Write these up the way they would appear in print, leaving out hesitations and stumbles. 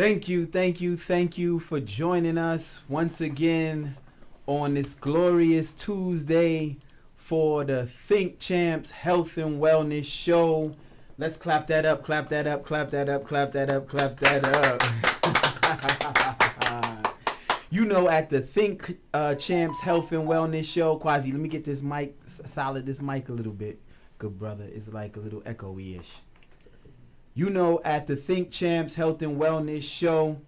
Thank you for joining us once again on this glorious Tuesday for the Think Champs Health and Wellness Show. Let's clap that up, clap that up, clap that up, clap that up, clap that up. You know, at the Think Champs Health and Wellness Show, Quasi, let me get this mic, this mic a little bit. Good brother, it's like a little echoey-ish. You know, at the Think Champs Health and Wellness Show,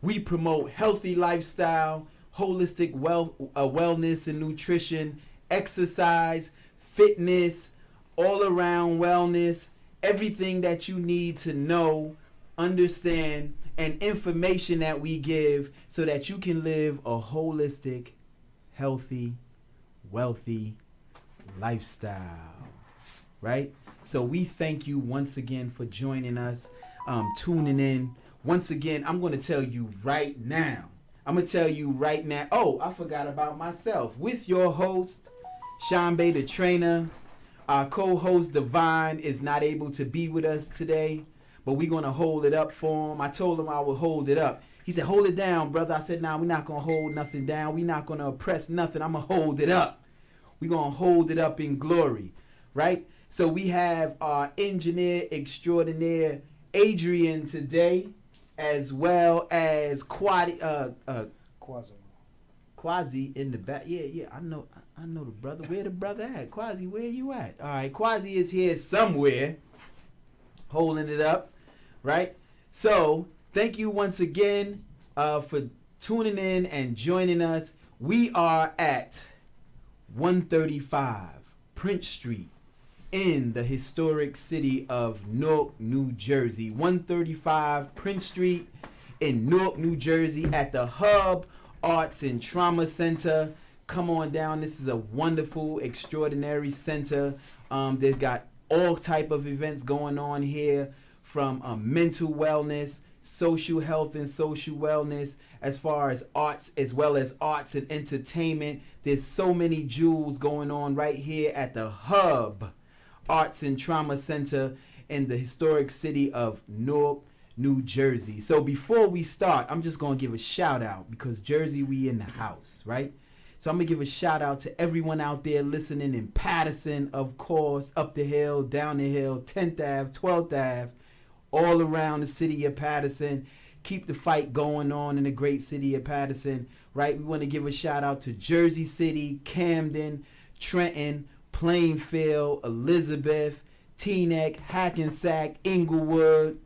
we promote healthy lifestyle, holistic wellness and nutrition, exercise, fitness, all-around wellness, everything that you need to know, understand, and information that we give so that you can live a holistic, healthy, wealthy lifestyle, right? So we thank you once again for joining us, tuning in. Once again, I'm going to tell you right now. Oh, I forgot about myself. With your host, Shambe the trainer. Our co-host, Divine, is not able to be with us today, but we're going to hold it up for him. I told him I would hold it up. He said, hold it down, brother. I said, nah, we're not going to hold nothing down. We're not going to oppress nothing. I'm going to hold it up. We're going to hold it up in glory, right? So we have our engineer extraordinaire, Adrian, today, as well as Quasi in the back. Yeah, I know the brother. Where the brother at? Quasi, where you at? All right, Quasi is here somewhere, holding it up, right? So thank you once again for tuning in and joining us. We are at 135 Prince Street in the historic city of Newark, New Jersey. 135 Prince Street in Newark, New Jersey at the Hub Arts and Trauma Center. Come on down. This is a wonderful, extraordinary center. They've got all type of events going on here, from mental wellness, social health and social wellness, as far as arts, as well as arts and entertainment. There's so many jewels going on right here at the Hub Arts and Trauma Center in the historic city of Newark, New Jersey. So before we start, I'm just going to give a shout out, because Jersey, we in the house, right? So I'm going to give a shout out to everyone out there listening in Patterson, of course, up the hill, down the hill, 10th Ave, 12th Ave, all around the city of Patterson. Keep the fight going on in the great city of Patterson, right? We want to give a shout out to Jersey City, Camden, Trenton, Plainfield, Elizabeth, Teaneck, Hackensack, Inglewood.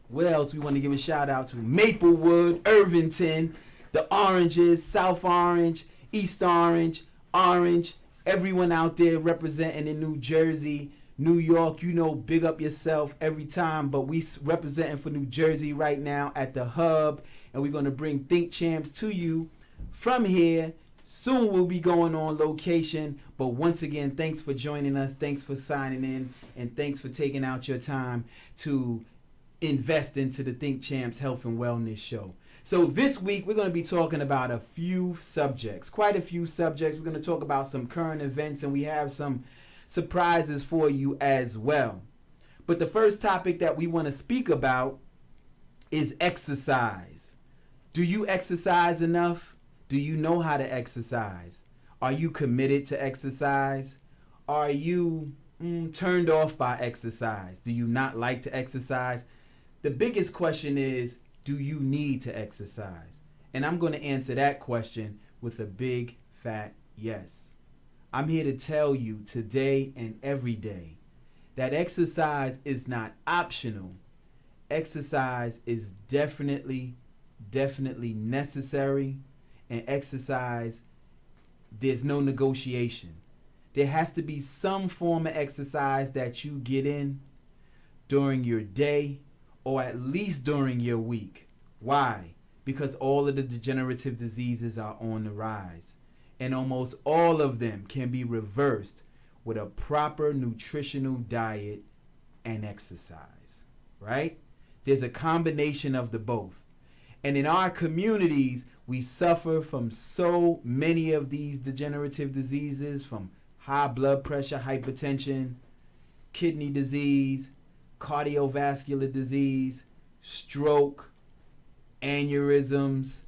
Where else we want to give a shout out to? Maplewood, Irvington, the Oranges, South Orange, East Orange, Orange. Everyone out there representing in New Jersey, New York, you know, big up yourself every time. But we representing for New Jersey right now at the Hub. And we're going to bring Think Champs to you from here. Soon we'll be going on location. But once again, thanks for joining us. Thanks for signing in. And thanks for taking out your time to invest into the Think Champs Health and Wellness Show. So this week, we're going to be talking about a few subjects. Quite a few subjects. We're going to talk about some current events. And we have some surprises for you as well. But the first topic that we want to speak about is exercise. Do you exercise enough? Do you know how to exercise? Are you committed to exercise? Are you turned off by exercise? Do you not like to exercise? The biggest question is, do you need to exercise? And I'm going to answer that question with a big fat yes. I'm here to tell you today and every day that exercise is not optional. Exercise is definitely necessary. And exercise, there's no negotiation. There has to be some form of exercise that you get in during your day, or at least during your week. Why? Because all of the degenerative diseases are on the rise. And almost all of them can be reversed with a proper nutritional diet and exercise, right? There's a combination of the both. And in our communities, we suffer from so many of these degenerative diseases, from high blood pressure, hypertension, kidney disease, cardiovascular disease, stroke, aneurysms,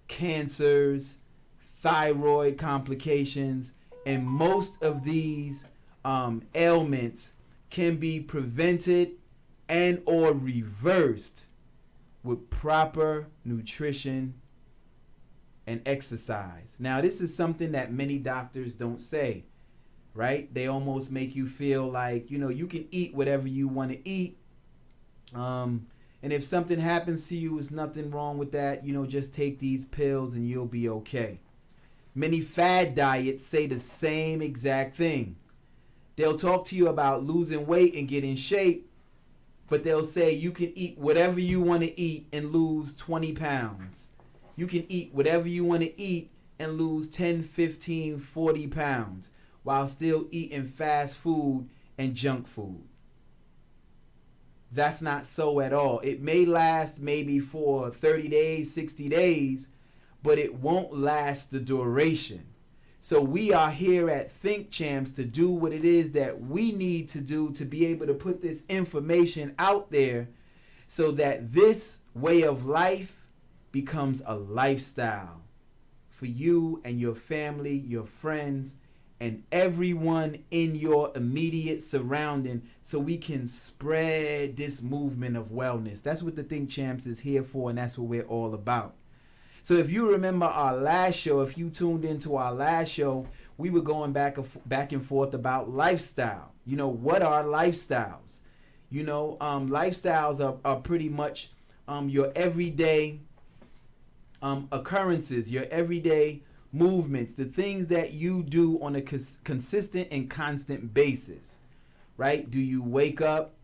cancers, thyroid complications, and most of these ailments can be prevented and or reversed with proper nutrition and exercise. Now, this is something that many doctors don't say, right? They almost make you feel like, you can eat whatever you want to eat. And if something happens to you, there's nothing wrong with that. Just take these pills and you'll be okay. Many fad diets say the same exact thing. They'll talk to you about losing weight and get in shape, but they'll say you can eat whatever you want to eat and lose 20 pounds. You can eat whatever you want to eat and lose 10, 15, 40 pounds while still eating fast food and junk food. That's not so at all. It may last maybe for 30 days, 60 days, but it won't last the duration. So we are here at Think Champs to do what it is that we need to do to be able to put this information out there so that this way of life becomes a lifestyle for you and your family, your friends, and everyone in your immediate surrounding, so we can spread this movement of wellness. That's what the Think Champs is here for, and that's what we're all about. So if you remember our last show, if you tuned into our last show, we were going back and forth about lifestyle. What are lifestyles? Lifestyles are pretty much your everyday occurrences, your everyday movements, the things that you do on a consistent and constant basis, right? Do you wake up?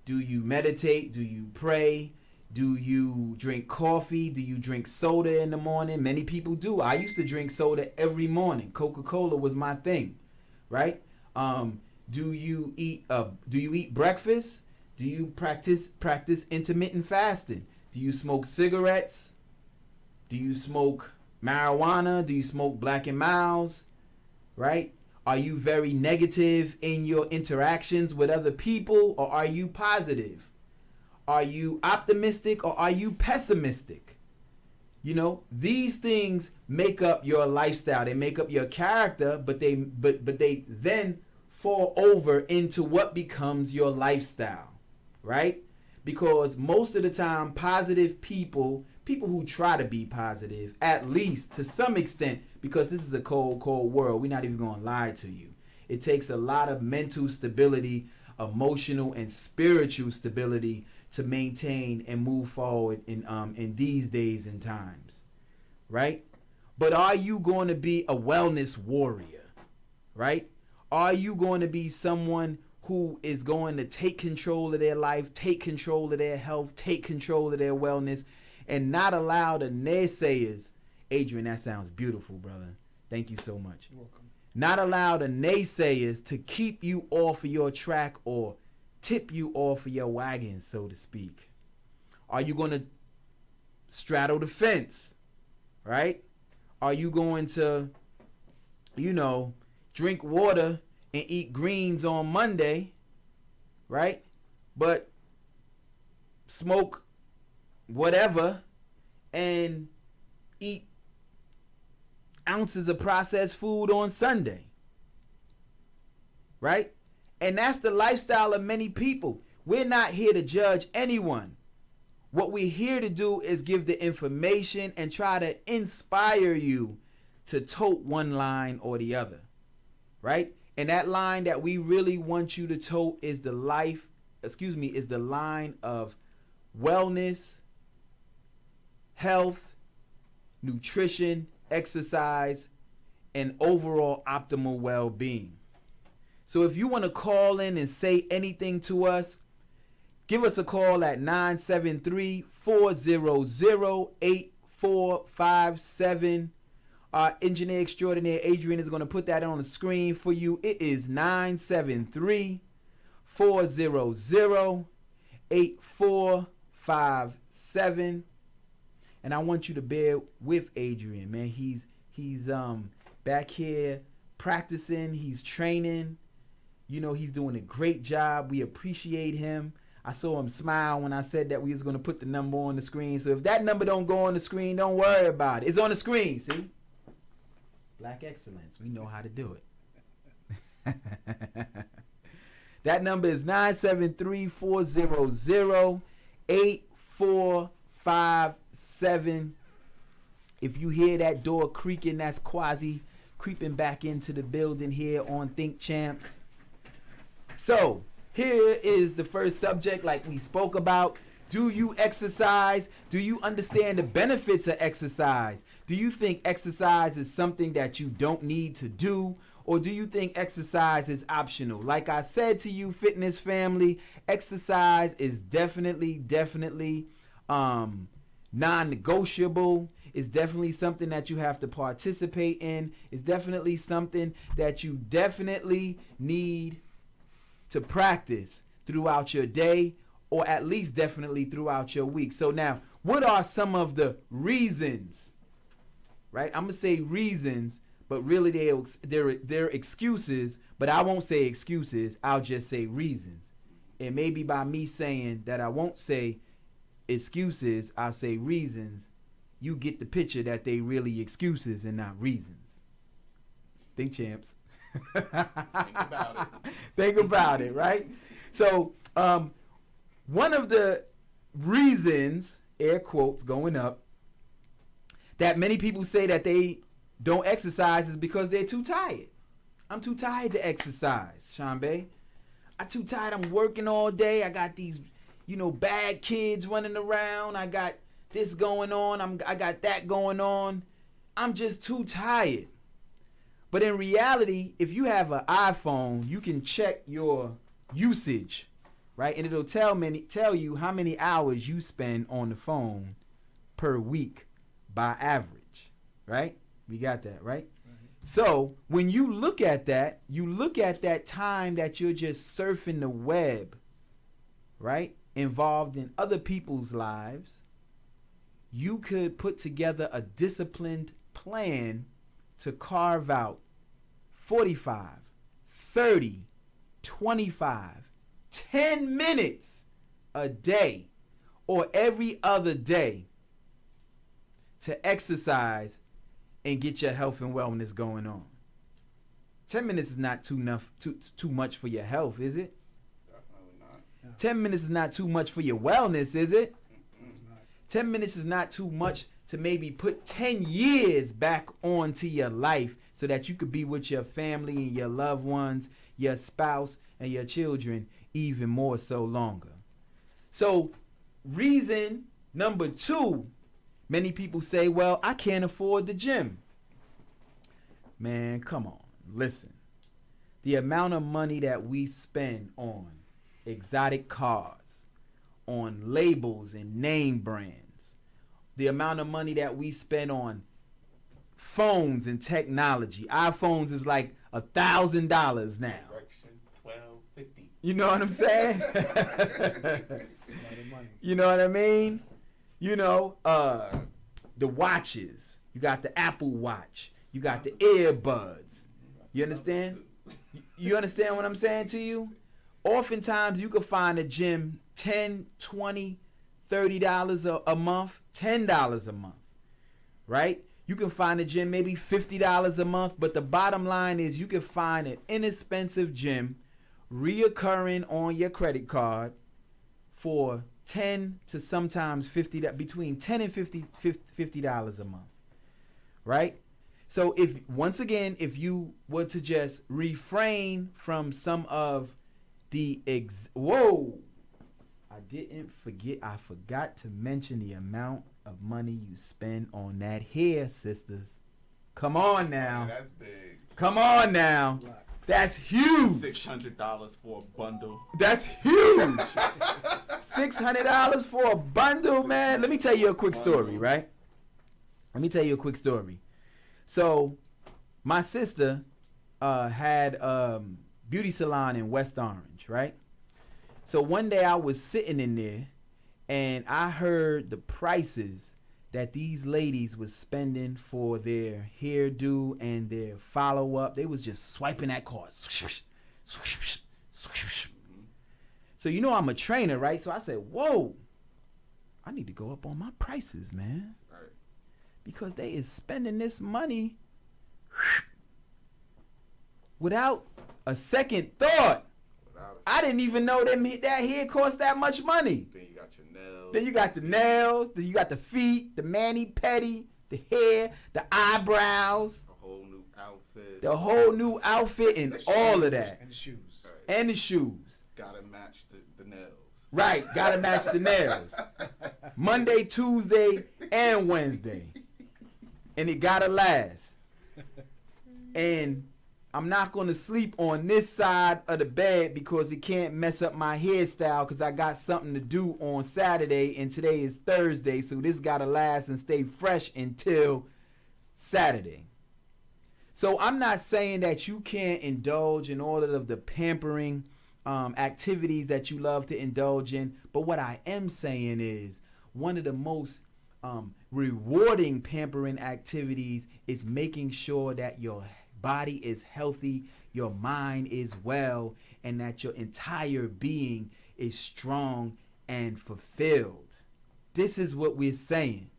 Do you meditate? Do you pray? Do you drink coffee? Do you drink soda in the morning? Many people do. I used to drink soda every morning. Coca-Cola was my thing, right? Do you eat breakfast? Do you practice intermittent fasting? Do you smoke cigarettes? Do you smoke marijuana? Do you smoke Black and Milds? Right? Are you very negative in your interactions with other people, or are you positive? Are you optimistic or are you pessimistic? These things make up your lifestyle. They make up your character, but they then fall over into what becomes your lifestyle, right? Because most of the time, positive people who try to be positive, at least to some extent, because this is a cold, cold world, we're not even going to lie to you. It takes a lot of mental stability, emotional and spiritual stability to maintain and move forward in these days and times, right? But are you going to be a wellness warrior, right? Are you going to be someone who is going to take control of their life, take control of their health, take control of their wellness, and not allow the naysayers? Adrian, that sounds beautiful, brother. Thank you so much. You're welcome. Not allow the naysayers to keep you off of your track or tip you off of your wagon, so to speak. Are you going to straddle the fence, right? Are you going to, drink water and eat greens on Monday, right? But smoke whatever and eat ounces of processed food on Sunday, right? And that's the lifestyle of many people. We're not here to judge anyone. What we're here to do is give the information and try to inspire you to tote one line or the other, right? And that line that we really want you to tote is the line of wellness, health, nutrition, exercise, and overall optimal well-being. So if you want to call in and say anything to us, give us a call at 973-400-8457. Our engineer extraordinaire Adrian is going to put that on the screen for you. It is 973-400-8457. And I want you to bear with Adrian, man. He's back here practicing, he's training. He's doing a great job. We appreciate him. I saw him smile when I said that we was going to put the number on the screen. So if that number don't go on the screen, don't worry about it. It's on the screen, see? Black excellence. We know how to do it. That number is 973-400-8457. If you hear that door creaking, that's Quasi creeping back into the building here on Think Champs. So, here is the first subject like we spoke about. Do you exercise? Do you understand the benefits of exercise? Do you think exercise is something that you don't need to do? Or do you think exercise is optional? Like I said to you, fitness family, exercise is definitely non-negotiable. It's definitely something that you have to participate in. It's definitely something that you definitely need to practice throughout your day, or at least definitely throughout your week. So now, what are some of the reasons, right? I'm going to say reasons, but really they're excuses, but I won't say excuses. I'll just say reasons. And maybe by me saying that I won't say excuses, I'll say reasons, you get the picture that they really excuses and not reasons. Think champs. Think about it. Think about it, right? So, one of the reasons, air quotes going up, that many people say that they don't exercise is because they're too tired. I'm too tired to exercise, Sean Bay. I'm too tired. I'm working all day. I got these, bad kids running around. I got this going on. I got that going on. I'm just too tired. But in reality, if you have an iPhone, you can check your usage, right? And it'll tell you how many hours you spend on the phone per week by average, right? We got that, right? So when you look at that time that you're just surfing the web, right? Involved in other people's lives, you could put together a disciplined plan to carve out 45, 30, 25, 10 minutes a day or every other day to exercise and get your health and wellness going on. 10 minutes is not too much for your health, is it? Definitely not. Yeah. 10 minutes is not too much for your wellness, is it? 10 minutes is not too much to maybe put 10 years back onto your life so that you could be with your family and your loved ones, your spouse, and your children even more so longer. So, reason number 2, many people say, well, I can't afford the gym. Man, come on, listen. The amount of money that we spend on exotic cars, on labels and name brands, the amount of money that we spend on phones and technology. iPhones is like $1,000 now. Direction 1250. You know what I'm saying? You know what I mean? The watches. You got the Apple Watch. You got the earbuds. You understand? You understand what I'm saying to you? Oftentimes you can find a gym $10, $20, $30 a month, $10 a month, right? You can find a gym maybe $50 a month, but the bottom line is you can find an inexpensive gym reoccurring on your credit card for $10 to sometimes $50, between $10 and $50 a month, right? So if you were to just refrain from some of the I forgot to mention the amount of money you spend on that hair, sisters. Come on now. Yeah, that's big. Come on now. That's huge. $600 for a bundle. That's huge. $600 for a bundle, man. Let me tell you a quick story, right? Let me tell you a quick story. So, my sister had a beauty salon in West Orange, right? So one day I was sitting in there and I heard the prices that these ladies was spending for their hairdo and their follow-up. They was just swiping that card. So you know I'm a trainer, right? So I said, whoa, I need to go up on my prices, man. Right. Because they is spending this money without a second thought. I didn't even know that hair cost that much money. Then you got your nails. Then you got the nails, then you got the feet, the mani-pedi, the hair, the eyebrows. A whole new outfit. The whole new outfit and all of that. And the shoes. Right. And the shoes. It's gotta match the nails. Right, gotta match the nails. Monday, Tuesday, and Wednesday. And it gotta last. And I'm not gonna sleep on this side of the bed because it can't mess up my hairstyle because I got something to do on Saturday and today is Thursday, so this gotta last and stay fresh until Saturday. So I'm not saying that you can't indulge in all of the pampering activities that you love to indulge in, but what I am saying is one of the most rewarding pampering activities is making sure that your body is healthy, your mind is well, and that your entire being is strong and fulfilled. This is what we're saying.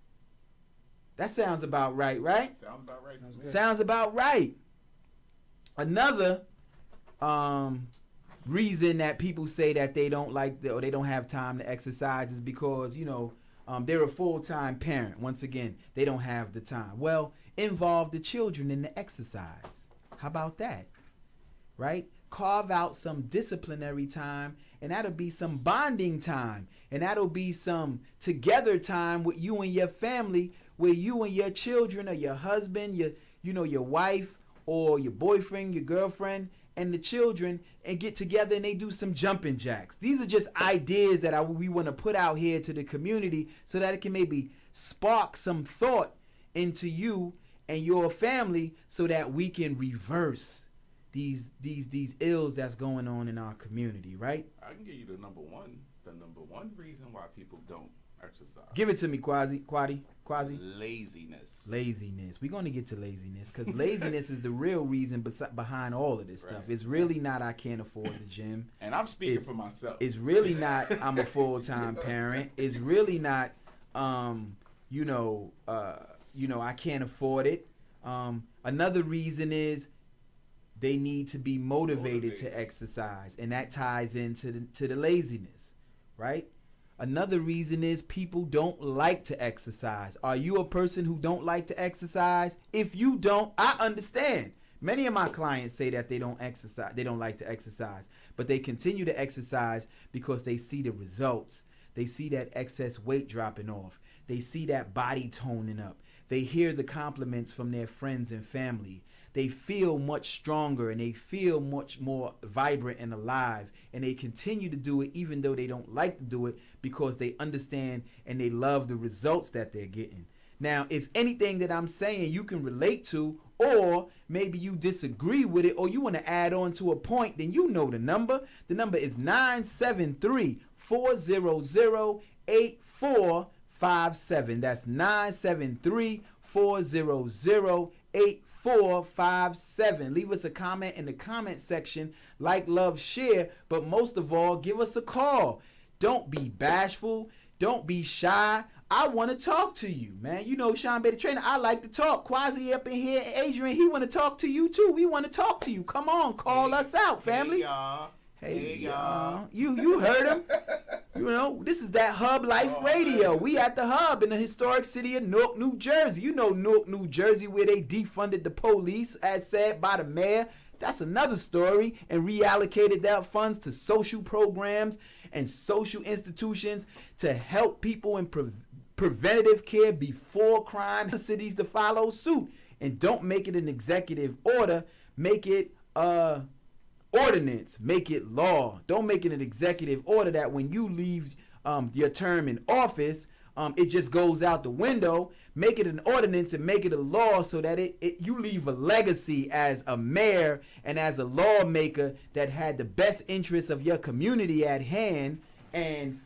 That sounds about right, right? Sounds about right. Sounds about right. Another reason that people say that they don't like or they don't have time to exercise is because, they're a full-time parent. Once again, they don't have the time. Well, involve the children in the exercise. How about that? Right? Carve out some disciplinary time, and that'll be some bonding time, and that'll be some together time with you and your family, where you and your children or your husband, your wife or your boyfriend, your girlfriend, and the children and get together and they do some jumping jacks. These are just ideas that we want to put out here to the community so that it can maybe spark some thought into you and your family so that we can reverse these ills that's going on in our community, right? I can give you the number one reason why people don't exercise. Give it to me, Quasi. Laziness. We're going to get to laziness because laziness is the real reason behind all of this stuff. It's really not I can't afford the gym. And I'm speaking for myself. It's really not I'm a full-time parent. It's really not I can't afford it. Another reason is they need to be motivated to exercise, and that ties into the laziness, right? Another reason is people don't like to exercise. Are you a person who don't like to exercise? If you don't, I understand. Many of my clients say that they don't exercise, they don't like to exercise, but they continue to exercise because they see the results. They see that excess weight dropping off. They see that body toning up. They hear the compliments from their friends and family. They feel much stronger and they feel much more vibrant and alive, and they continue to do it even though they don't like to do it because they understand and they love the results that they're getting. Now, if anything that I'm saying you can relate to, or maybe you disagree with it, or you want to add on to a point, then you know the number. The number is 973-400-8457. That's 973-400-8457. Leave us a comment in the comment section. Like, love, share, but most of all, give us a call. Don't be bashful. Don't be shy. I want to talk to you, man. You know, Sean Bader Trainer, I like to talk. Quasi up in here, Adrian, he want to talk to you too. We want to talk to you. Come on, call us out, family. Hey, y'all. Hey, y'all. You heard him. You know, this is that Hub Life Radio. Man. We at the Hub in the historic city of Newark, New Jersey. You know Newark, New Jersey, where they defunded the police, as said by the mayor. That's another story, and reallocated that funds to social programs and social institutions to help people in preventative care before crime. The cities to follow suit, and don't make it an executive order. Make it ordinance. Make it law. Don't make it an executive order that when you leave your term in office, it just goes out the window. Make it an ordinance and make it a law so that you leave a legacy as a mayor and as a lawmaker that had the best interests of your community at hand, and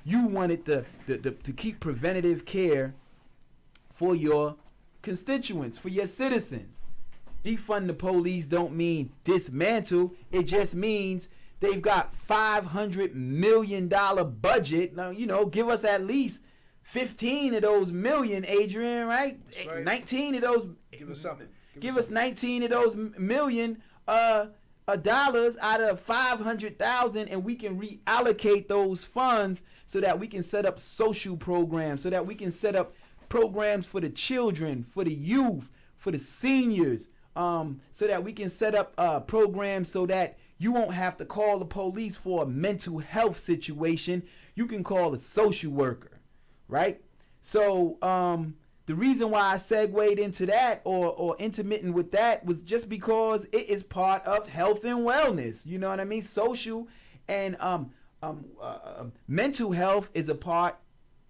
you wanted to keep preventative care for your constituents, for your citizens. Defund the police don't mean dismantle. It just means They've got $500 million budget. Now, give us at least 15 of those million, Adrian, right? Right. 19 of those. Give us something. Give us 19 of those million dollars out of 500,000, and we can reallocate those funds so that we can set up social programs, so that we can set up programs for the children, for the youth, for the seniors, so that we can set up programs so that you won't have to call the police for a mental health situation. You can call a social worker, right? So the reason why I segued into that or intermittent with that was just because it is part of health and wellness. You know what I mean? Social and mental health is a part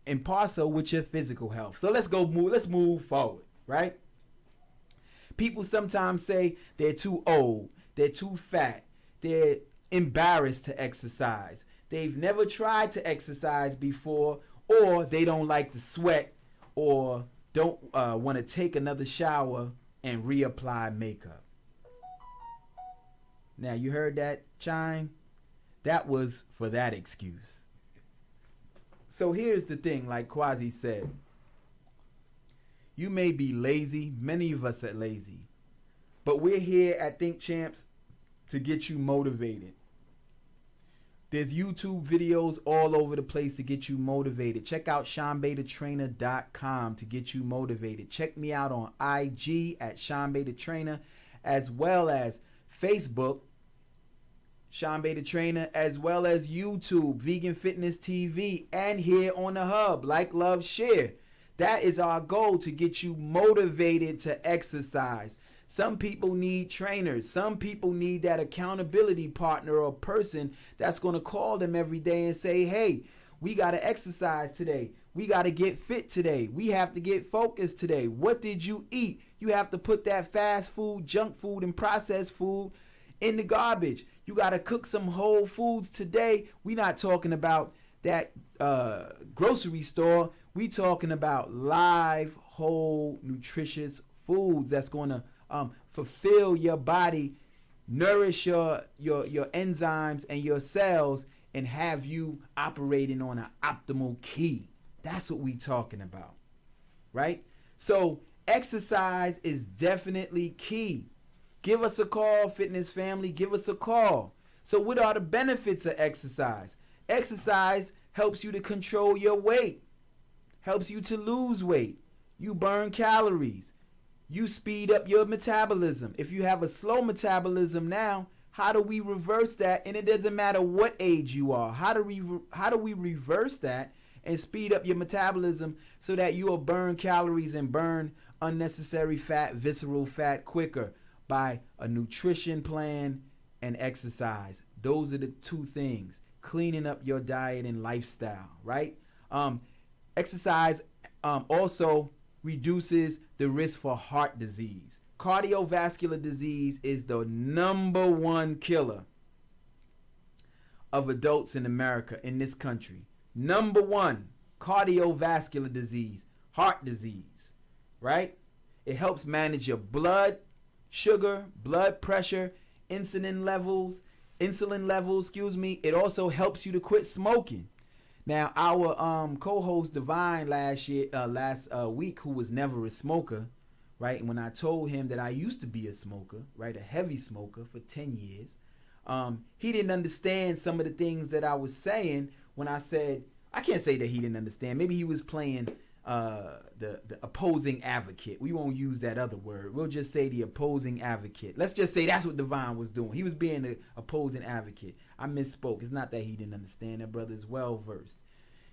and parcel with your physical health. So let's move forward, right? People sometimes say they're too old, they're too fat, they're embarrassed to exercise, they've never tried to exercise before, or they don't like to sweat, or don't want to take another shower and reapply makeup. Now, you heard that chime? That was for that excuse. So here's the thing, like Quasi said. You may be lazy. Many of us are lazy. But we're here at Think Champs to get you motivated. There's YouTube videos all over the place to get you motivated. Check out SeanBetaTrainer.com to get you motivated. Check me out on IG at SeanBetaTrainer, as well as Facebook, Sean Beta Trainer, as well as YouTube, Vegan Fitness TV, and here on the Hub, Like, Love, Share. That is our goal, to get you motivated to exercise. Some people need trainers. Some people need that accountability partner or person that's going to call them every day and say, hey, we got to exercise today. We got to get fit today. We have to get focused today. What did you eat? You have to put that fast food, junk food, and processed food in the garbage. You got to cook some whole foods today. We're not talking about that grocery store. We talking about live, whole, nutritious foods that's going to fulfill your body, nourish your enzymes and your cells, and have you operating on an optimal key. That's what we talking about, right? So exercise is definitely key. Give us a call, fitness family. Give us a call. So what are the benefits of exercise? Exercise helps you to control your weight, helps you to lose weight. You burn calories. You speed up your metabolism. If you have a slow metabolism now, how do we reverse that? And it doesn't matter what age you are. How do we reverse that and speed up your metabolism so that you will burn calories and burn unnecessary fat, visceral fat quicker? By a nutrition plan and exercise. Those are the two things. Cleaning up your diet and lifestyle, right? Exercise also reduces the risk for heart disease. Cardiovascular disease is the #1 killer of adults in America, in this country. #1, cardiovascular disease, heart disease, right? It helps manage your blood sugar, blood pressure, insulin levels, It also helps you to quit smoking. Now, our co-host Divine last week, who was never a smoker, right? And when I told him that I used to be a smoker, right, a heavy smoker for 10 years, he didn't understand some of the things that I was saying when I said, I can't say that he didn't understand. Maybe he was playing the opposing advocate. We won't use that other word. We'll just say the opposing advocate. Let's just say that's what Divine was doing. He was being the opposing advocate. I misspoke. It's not that he didn't understand. That brother is well versed.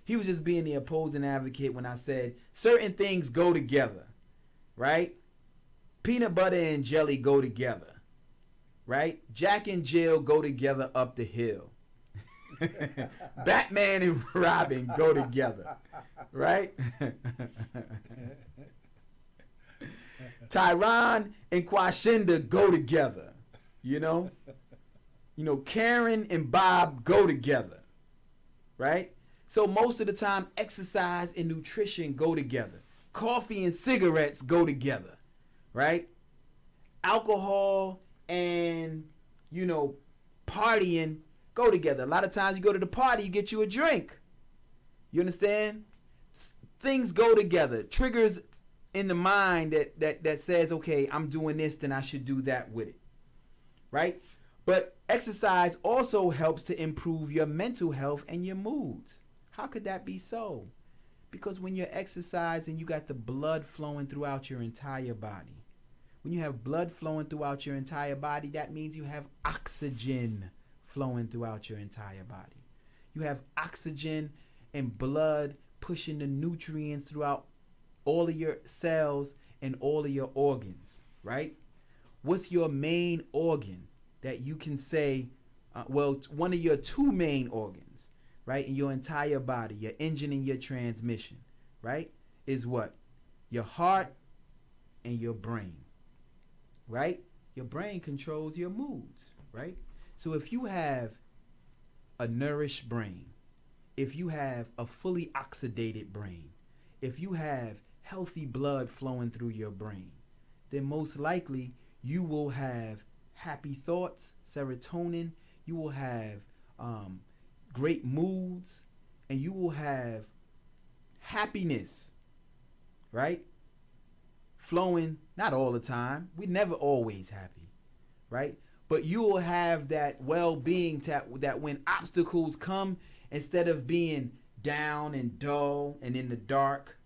He was just being the opposing advocate when I said certain things go together, right? Peanut butter and jelly go together, right? Jack and Jill go together up the hill. Batman and Robin go together, right? Tyron and Quashinda go together, you know? Karen and Bob go together, right? So most of the time, exercise and nutrition go together. Coffee and cigarettes go together, right? Alcohol and, partying go together. A lot of times you go to the party, you get you a drink. You understand? Things go together. Triggers in the mind that says, okay, I'm doing this, then I should do that with it. Right? But exercise also helps to improve your mental health and your moods. How could that be so? Because when you're exercising, you got the blood flowing throughout your entire body. When you have blood flowing throughout your entire body, that means you have oxygen flowing throughout your entire body. You have oxygen and blood pushing the nutrients throughout all of your cells and all of your organs, right? What's your main organ that you can say, one of your two main organs, right, in your entire body, your engine and your transmission, right, is what? Your heart and your brain, right? Your brain controls your moods, right? So if you have a nourished brain, if you have a fully oxidated brain, if you have healthy blood flowing through your brain, then most likely you will have happy thoughts, serotonin, you will have great moods, and you will have happiness, right? Flowing, not all the time. We're never always happy, right? But you will have that well-being that when obstacles come, instead of being down and dull and in the dark,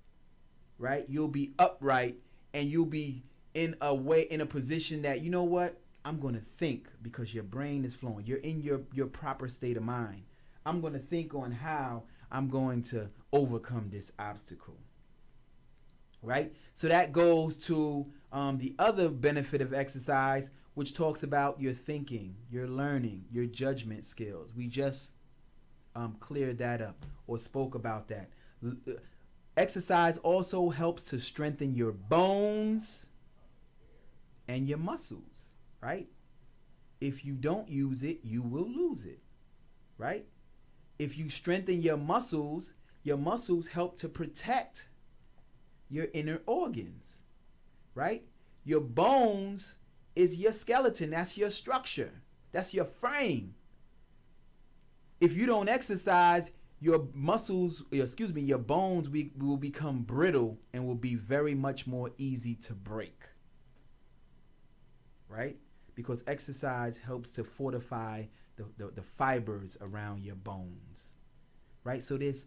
right? You'll be upright and you'll be in a position that, you know what? I'm going to think, because your brain is flowing. You're in your proper state of mind. I'm going to think on how I'm going to overcome this obstacle, right? So that goes to the other benefit of exercise, which talks about your thinking, your learning, your judgment skills. We just cleared that up or spoke about that. Exercise also helps to strengthen your bones and your muscles, right? If you don't use it, you will lose it, right? If you strengthen your muscles help to protect your inner organs, right? Your bones is your skeleton. That's your structure. That's your frame. If you don't exercise, your bones will become brittle and will be very much more easy to break, right? Because exercise helps to fortify the fibers around your bones, right? So there's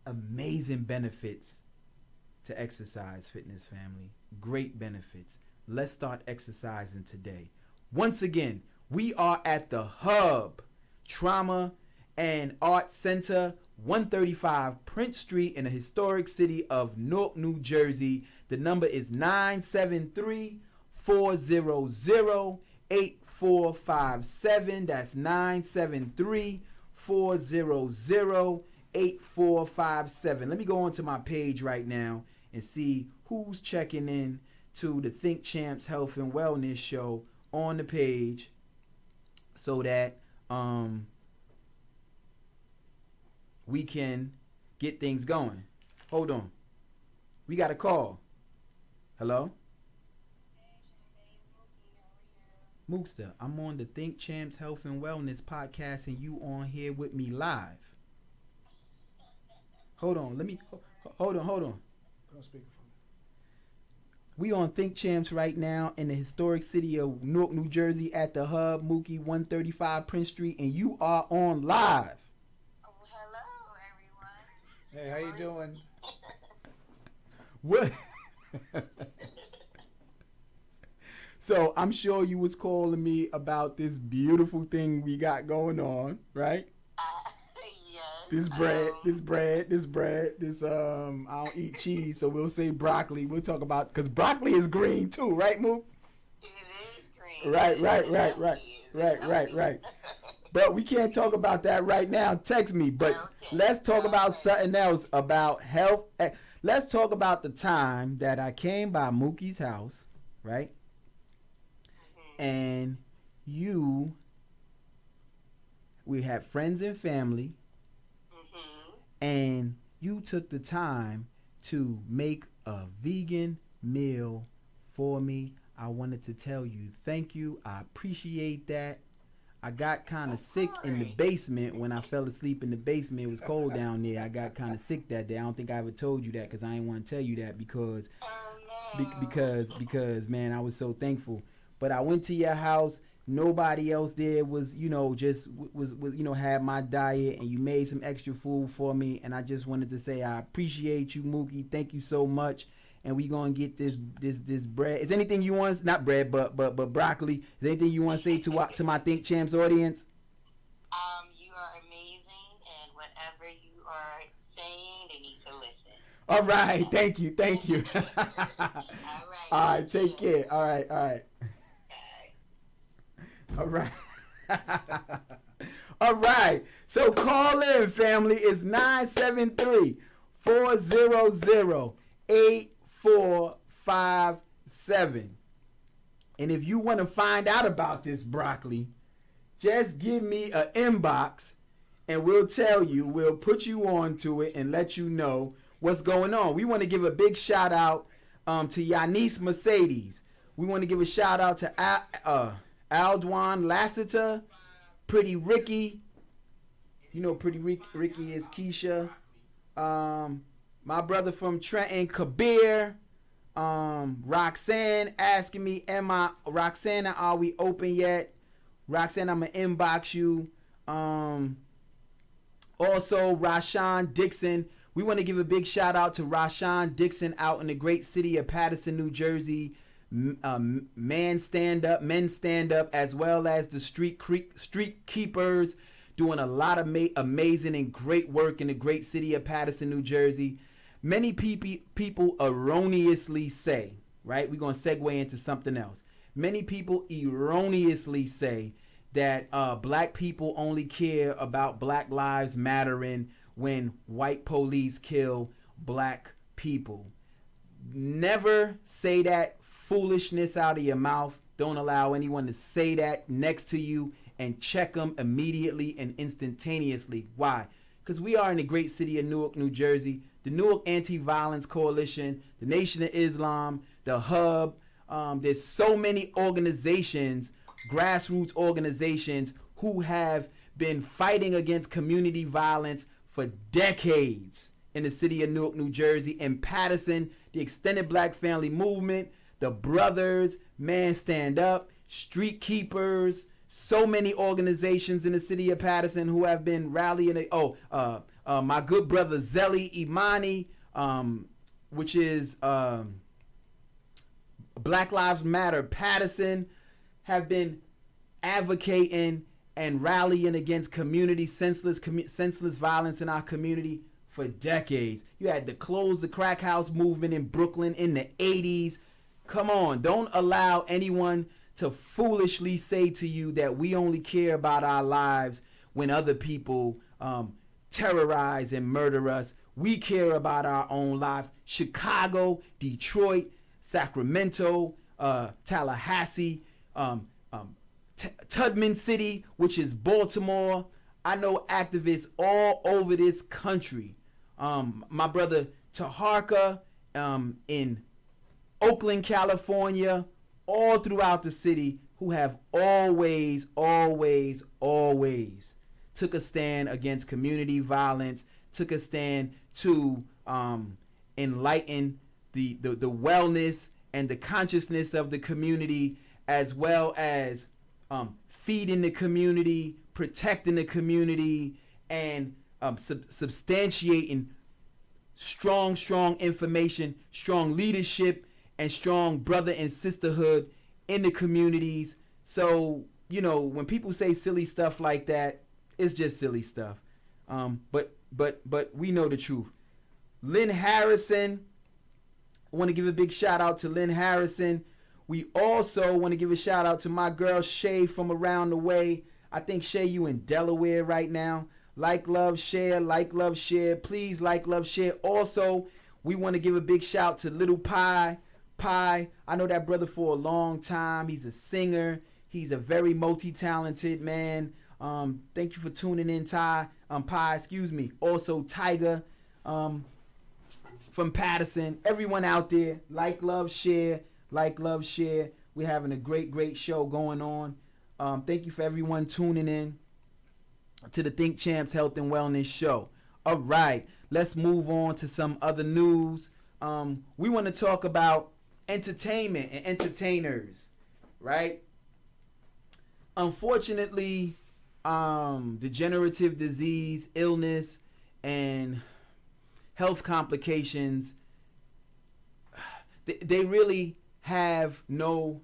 amazing benefits to exercise, fitness family. Great benefits. Let's start exercising today. Once again, we are at the Hub Trauma and Art Center, 135 Prince Street in the historic city of Newark, New Jersey. The number is 973-400-8457. That's 973-400-8457. Let me go onto my page right now and see who's checking in to the Think Champs Health and Wellness Show on the page, so that we can get things going. Hold on. We got a call. Hello? Mookster, I'm on the Think Champs Health and Wellness podcast, and you on here with me live. Hold on. Hold on. Put on speakerphone. We on Think Champs right now in the historic city of Newark, New Jersey at the Hub, Mookie, 135 Prince Street, and you are on live. Oh, hello, everyone. Hey, how you doing? What? So I'm sure you was calling me about this beautiful thing we got going on, right? Yes. This bread, I don't eat cheese, so we'll say broccoli. We'll talk about, because broccoli is green too, right, Mook? It is green. Right. But we can't talk about that right now. Text me. But Okay. Let's talk about something else, about health. Let's talk about the time that I came by Mookie's house, right? And we had friends and family, and you took the time to make a vegan meal for me. I wanted to tell you thank you. I appreciate that. I got kind of sick in the basement when I fell asleep in the basement. It was cold down there. I got kind of sick that day. I don't think I ever told you that because I didn't want to tell you that because man, I was so thankful. But I went to your house. Nobody else there was, just was had my diet, and you made some extra food for me. And I just wanted to say I appreciate you, Mookie. Thank you so much. And we gonna get this bread. Is anything you want? Not bread, but broccoli. Is there anything you want to say to my Think Champs audience? You are amazing, and whatever you are saying, they need to listen. All right, thank you. All right, take care. All right. All right. All right. So call in, family. It's 973-400-8457. And if you want to find out about this broccoli, just give me an inbox and we'll tell you. We'll put you on to it and let you know what's going on. We want to give a big shout out to Yanis Mercedes. We want to give a shout out to Aldwan Lassiter, Pretty Ricky. Pretty Ricky is Keisha. My brother from Trenton, Kabir. Roxanne asking me, Roxanne, are we open yet? Roxanne, I'm going to inbox you. Also, Rashawn Dixon. We want to give a big shout out to Rashawn Dixon out in the great city of Paterson, New Jersey. Men stand up, as well as the street keepers, doing a lot of amazing and great work in the great city of Paterson, New Jersey. Many people erroneously say, right? We're going to segue into something else. Many people erroneously say that black people only care about Black Lives Mattering when white police kill black people. Never say that foolishness out of your mouth. Don't allow anyone to say that next to you, and check them immediately and instantaneously. Why? Because we are in the great city of Newark, New Jersey. The Newark Anti-Violence Coalition, the Nation of Islam, the Hub. There's so many organizations, grassroots organizations, who have been fighting against community violence for decades in the city of Newark, New Jersey. In Paterson, the Extended Black Family Movement, the Brothers, Man Stand Up, Street Keepers, so many organizations in the city of Paterson who have been rallying. My good brother Zeli Imani, which is Black Lives Matter Paterson, have been advocating and rallying against senseless violence in our community for decades. You had the Close the Crack House movement in Brooklyn in the 80s. Come on, don't allow anyone to foolishly say to you that we only care about our lives when other people terrorize and murder us. We care about our own lives. Chicago, Detroit, Sacramento, Tallahassee, Tubman City, which is Baltimore. I know activists all over this country. My brother Taharka in Oakland, California, all throughout the city, who have always took a stand against community violence, took a stand to enlighten the wellness and the consciousness of the community, as well as feeding the community, protecting the community, and substantiating strong information, strong leadership, and strong brother and sisterhood in the communities. So, when people say silly stuff like that, it's just silly stuff. But we know the truth. Lynn Harrison, I want to give a big shout out to Lynn Harrison. We also want to give a shout out to my girl Shay from around the way. I think, Shay, you in Delaware right now. Like, love, share. Please like, love, share. Also, we want to give a big shout to Little Pie. I know that brother for a long time. He's a singer. He's a very multi-talented man. Thank you for tuning in, Pie. Also, Tiger from Paterson. Everyone out there, like, love, share. We're having a great show going on. Thank you for everyone tuning in to the Think Champs Health and Wellness Show. All right, let's move on to some other news. We want to talk about entertainment and entertainers, right? Unfortunately, degenerative disease, illness, and health complications, they really have no,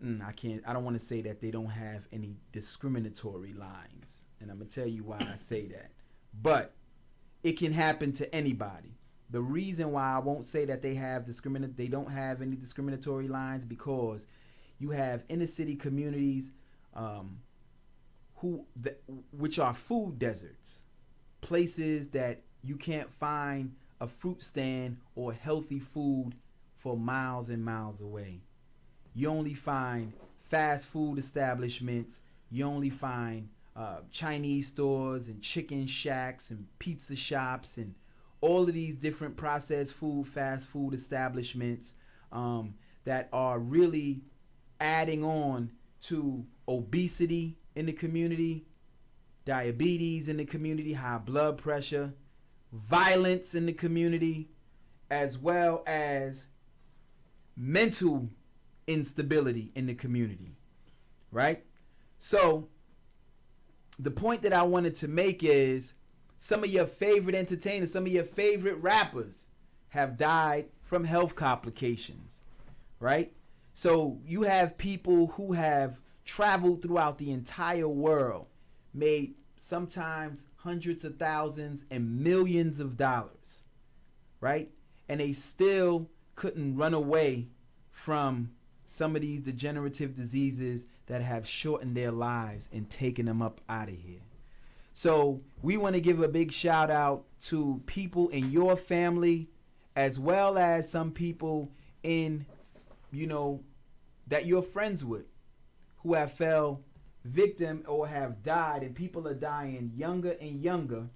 I don't want to say that they don't have any discriminatory lines. And I'm going to tell you why I say that. But it can happen to anybody. The reason why I won't say that they don't have any discriminatory lines, because you have inner city communities which are food deserts, places that you can't find a fruit stand or healthy food for miles and miles away. You only find fast food establishments. You only find Chinese stores and chicken shacks and pizza shops and all of these different processed food, fast food establishments that are really adding on to obesity in the community, diabetes in the community, high blood pressure, violence in the community, as well as mental instability in the community, right? So the point that I wanted to make is some of your favorite entertainers, some of your favorite rappers have died from health complications, right? So you have people who have traveled throughout the entire world, made sometimes hundreds of thousands and millions of dollars, right? And they still couldn't run away from some of these degenerative diseases that have shortened their lives and taken them up out of here. So we want to give a big shout out to people in your family, as well as some people in, that you're friends with, who have fell victim or have died, and people are dying younger and younger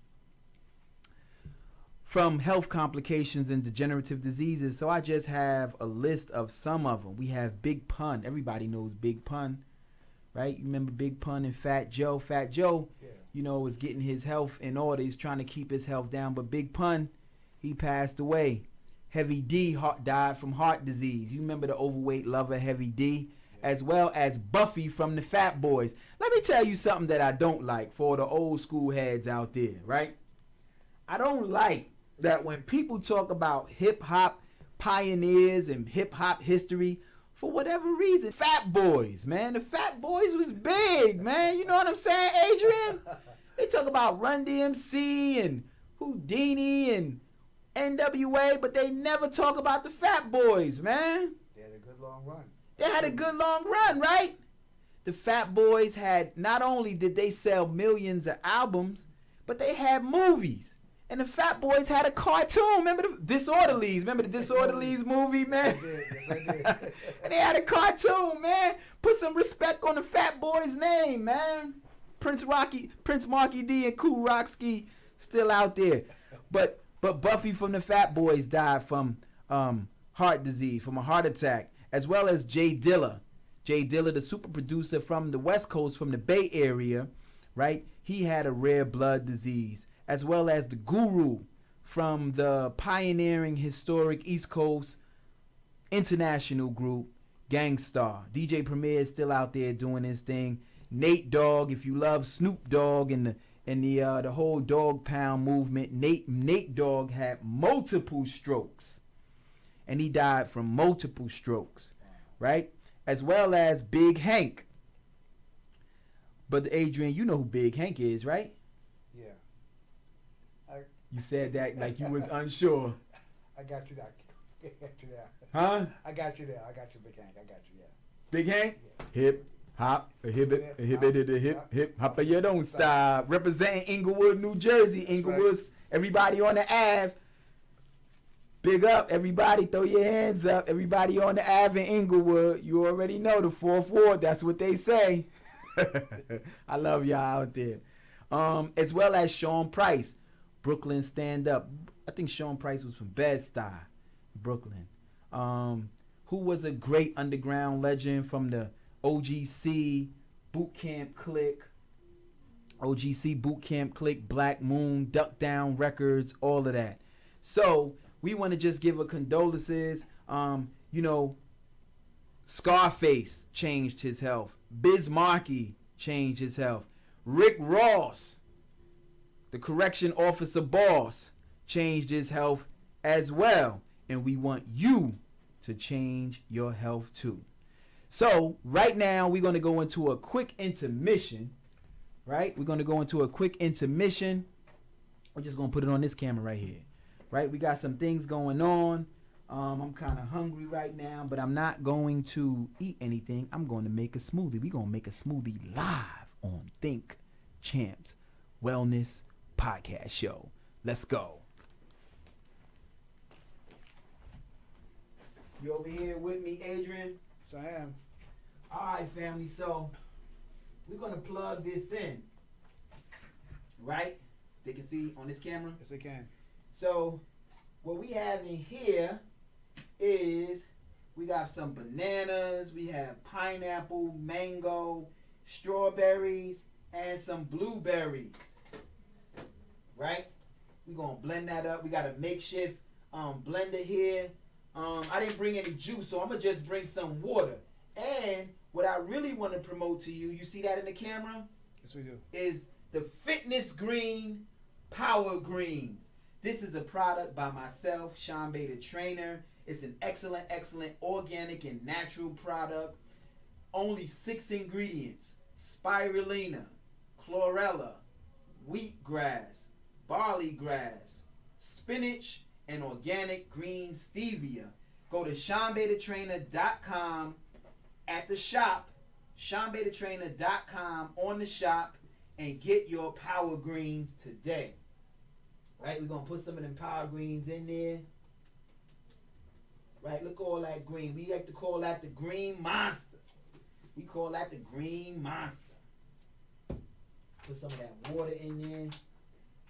from health complications and degenerative diseases. So I just have a list of some of them. We have Big Pun. Everybody knows Big Pun, right? You remember Big Pun and Fat Joe? Fat Joe, was getting his health in order. He's trying to keep his health down. But Big Pun, he passed away. Heavy D died from heart disease. You remember the overweight lover Heavy D? As well as Buffy from the Fat Boys. Let me tell you something that I don't like for the old school heads out there, right? I don't like that when people talk about hip hop pioneers and hip hop history, for whatever reason, Fat Boys, man. The Fat Boys was big, man. You know what I'm saying, Adrian? They talk about Run DMC and Houdini and NWA, but they never talk about the Fat Boys, man. They had a good long run. They had a good long run, right? The Fat Boys had, not only did they sell millions of albums, but they had movies. And the Fat Boys had a cartoon. Remember the Disorderlies? Remember the Disorderlies movie, man? Yes, I did. And they had a cartoon, man. Put some respect on the Fat Boys' name, man. Prince Marky D and Kool Rock-Ski still out there. But Buffy from the Fat Boys died from heart disease, from a heart attack, as well as Jay Dilla. Jay Dilla, the super producer from the West Coast, from the Bay Area, right? He had a rare blood disease, as well as the Guru from the pioneering historic East Coast international group, Gangstar. DJ Premier is still out there doing his thing. Nate Dogg, if you love Snoop Dogg and the whole Dog Pound movement, Nate Dogg had multiple strokes. And he died from multiple strokes, right? As well as Big Hank. But Adrian, you know who Big Hank is, right? Yeah. You said that like you was unsure. I got you there. I got you there. Huh? I got you there. I got you, Big Hank. I got you there. Big Hank? Yeah. Hip, hop, a hip, hip, hop, and you don't stop. Representing Inglewood, New Jersey. Inglewood's, everybody on the Ave. Big up, everybody. Throw your hands up. Everybody on the Ave in Inglewood. You already know the 4th Ward. That's what they say. I love y'all out there. As well as Sean Price, Brooklyn stand up. I think Sean Price was from Bed-Stuy, Brooklyn. Who was a great underground legend from the OGC Boot Camp Click, OGC Boot Camp Click, Black Moon, Duck Down Records, all of that. So we want to just give a condolences. You know, Scarface changed his health. Biz Markie changed his health. Rick Ross, the correction officer boss, changed his health as well. And we want you to change your health too. So right now we're going to go into a quick intermission. Right? We're going to go into a quick intermission. We're just going to put it on this camera right here. Right? We got some things going on. I'm kind of hungry right now, but I'm not going to eat anything. I'm going to make a smoothie. We're going to make a smoothie live on Think Champs Wellness Podcast Show. Let's go. You over here with me, Adrian? Yes, I am. All right, family. So we're going to plug this in. Right? They can see on this camera? Yes, I can. So what we have in here is we got some bananas, we have pineapple, mango, strawberries, and some blueberries. Right? We're going to blend that up. We got a makeshift blender here. I didn't bring any juice, so I'm going to just bring some water. And what I really want to promote to you, you see that in the camera? Yes, we do. Is the Fitness Green Power Greens. This is a product by myself, Sean Bay the trainer. It's an excellent organic and natural product. Only 6 ingredients: spirulina, chlorella, wheatgrass, barley grass, spinach, and organic green stevia. Go to SeanBayTheTrainer.com at the shop, SeanBayTheTrainer.com on the shop, and get your power greens today. Right, we're going to put some of them power greens in there. Right, look at all that green. We like to call that the green monster. We call that the green monster. Put some of that water in there.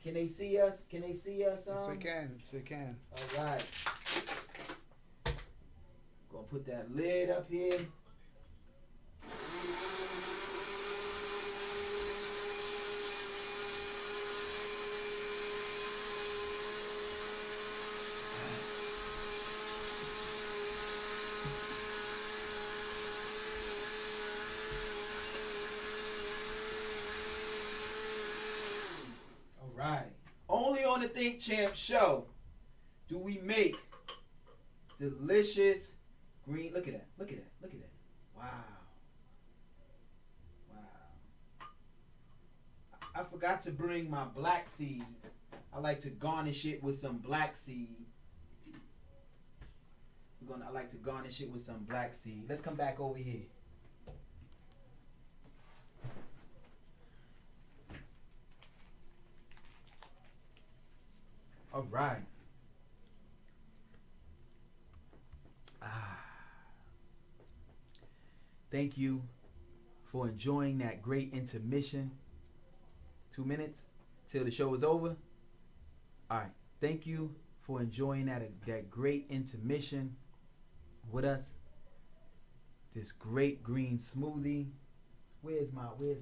Can they see us? Can they see us? Yes, I can. Yes, I can. All right. Gonna put that lid up here. Right. Only on the Think Champ show do we make delicious green. Look at that. Look at that. Look at that. Wow. Wow. I forgot to bring my black seed. I like to garnish it with some black seed. I like to garnish it with some black seed. Let's come back over here. All right. Thank you for enjoying that great intermission. 2 minutes till the show is over. All right. Thank you for enjoying that great intermission with us. This great green smoothie. Where's my, we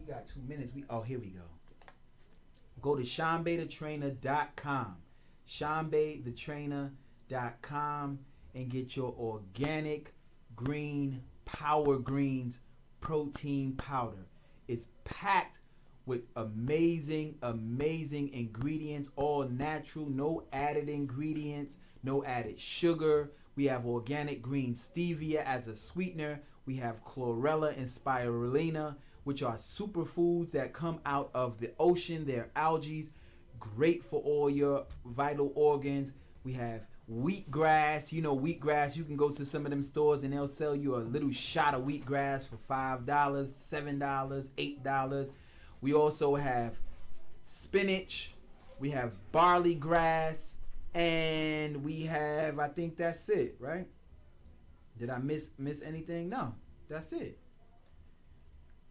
got 2 minutes. Here we go. Go to SeanBayTheTrainer.com. SeanBayTheTrainer.com and get your organic green power greens protein powder. It's packed with amazing ingredients, all natural, no added ingredients, no added sugar. We have organic green stevia as a sweetener. We have chlorella and spirulina, which are superfoods that come out of the ocean. They're algae, great for all your vital organs. We have wheatgrass. You know wheatgrass, you can go to some of them stores and they'll sell you a little shot of wheatgrass for $5, $7, $8. We also have spinach. We have barley grass. And we have, I think that's it, right? Did I miss anything? No, that's it.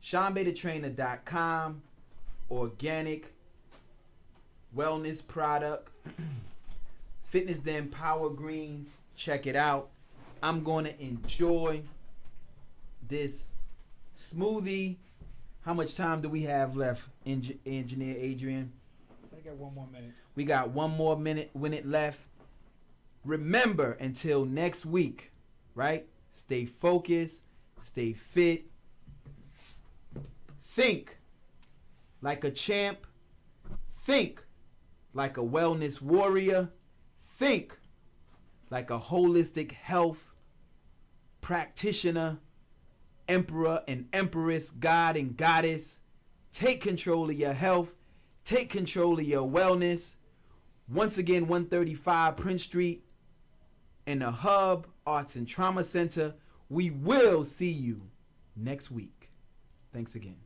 SeanBayTheTrainer.com, organic wellness product, Fitness Den Power Greens. Check it out. I'm going to enjoy this smoothie How much time do we have left, Engineer Adrian? I got 1 more minute. We got 1 more minute left. Remember, until next week, right? Stay focused, stay fit. Think like a champ. Think like a wellness warrior. Think like a holistic health practitioner, emperor and empress, god and goddess. Take control of your health. Take control of your wellness. Once again, 135 Prince Street in the Hub Arts and Trauma Center. We will see you next week. Thanks again.